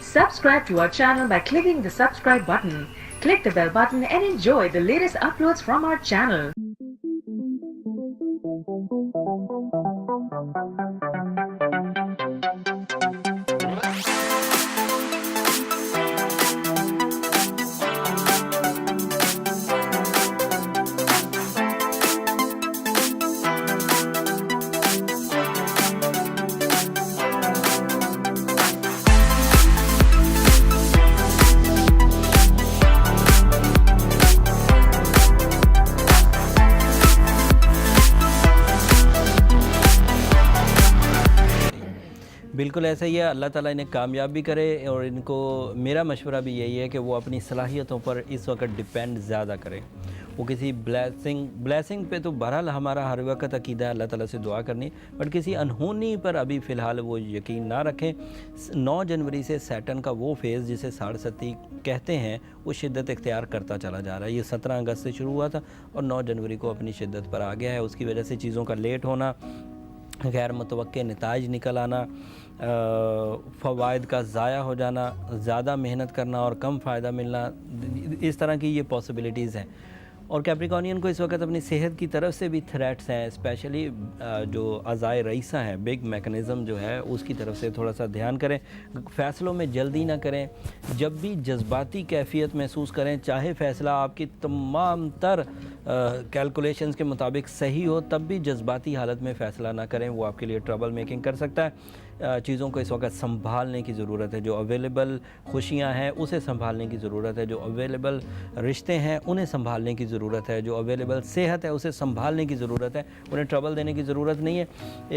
Subscribe to our channel by clicking the subscribe button. Click the bell button and enjoy the latest uploads from our channel. बिल्कुल ऐसा ही है। अल्लाह ताला इन्हें कामयाब भी करे और इनको मेरा मशवरा भी यही है कि वो अपनी सलाहियतों पर इस वक्त डिपेंड ज़्यादा करें। वो किसी ब्लेसिंग पे तो बहरहाल हमारा हर वक्त अकीदा है अल्लाह ताला से दुआ करनी, बट किसी अनहोनी पर अभी फ़िलहाल वो यकीन ना रखें। 9 जनवरी से सैटर्न का वो फेज़ जिसे साढ़सती कहते हैं वो शिद्दत इख्तियार करता चला जा रहा है। ये 17 अगस्त से शुरू हुआ था और 9 जनवरी को अपनी शिद्दत पर आ गया है। उसकी वजह से चीज़ों का लेट होना, गैर मुतवक्के नताइज निकल आना, फ़वाइद का ज़ाया हो जाना, ज़्यादा मेहनत करना और कम फ़ायदा मिलना, इस तरह की ये पॉसिबिलिटीज़ हैं। और कैप्रिकॉनियन को इस वक्त अपनी सेहत की तरफ से भी थ्रेट्स हैं, स्पेशली जो अज़ाए रईसा है, बिग मैकेनिज़्म जो है उसकी तरफ से थोड़ा सा ध्यान करें। फ़ैसलों में जल्दी ना करें। जब भी जज्बाती कैफियत महसूस करें, चाहे फ़ैसला आपकी तमाम तर कैलकुलेशंस के मुताबिक सही हो, तब भी जज्बाती हालत में फ़ैसला ना करें, वो आपके लिए ट्रबल मेकिंग कर सकता है। चीज़ों को इस वक्त संभालने की ज़रूरत है। जो अवेलेबल खुशियाँ हैं उसे संभालने की ज़रूरत है। जो अवेलेबल रिश्ते हैं उन्हें संभालने की ज़रूरत है। जो अवेलेबल सेहत है उसे संभालने की ज़रूरत है। उन्हें ट्रबल देने की ज़रूरत नहीं है।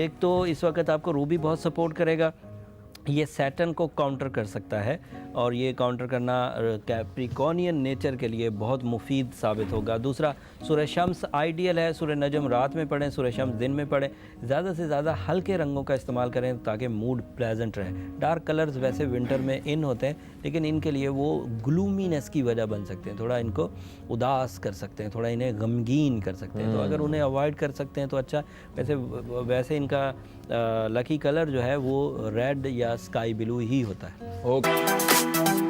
एक तो इस वक्त आपको रूबी बहुत सपोर्ट करेगा, ये सैटर्न को काउंटर कर सकता है और ये काउंटर करना कैप्रिकॉनियन नेचर के लिए बहुत मुफीद साबित होगा। दूसरा, सूरह शम्स आइडियल है। सूरह नजम रात में पढ़ें, सूरह शम्स दिन में पढ़ें। ज़्यादा से ज़्यादा हल्के रंगों का इस्तेमाल करें ताकि मूड प्लेजेंट रहे। डार्क कलर्स वैसे विंटर में इन होते हैं, लेकिन इनके लिए वो ग्लूमीनेस की वजह बन सकते हैं, थोड़ा इनको उदास कर सकते हैं, थोड़ा इन्हें गमगीन कर सकते हैं। तो अगर उन्हें अवॉइड कर सकते हैं तो अच्छा। वैसे इनका लकी कलर जो है वो रेड या स्काई ब्लू ही होता है। ओके।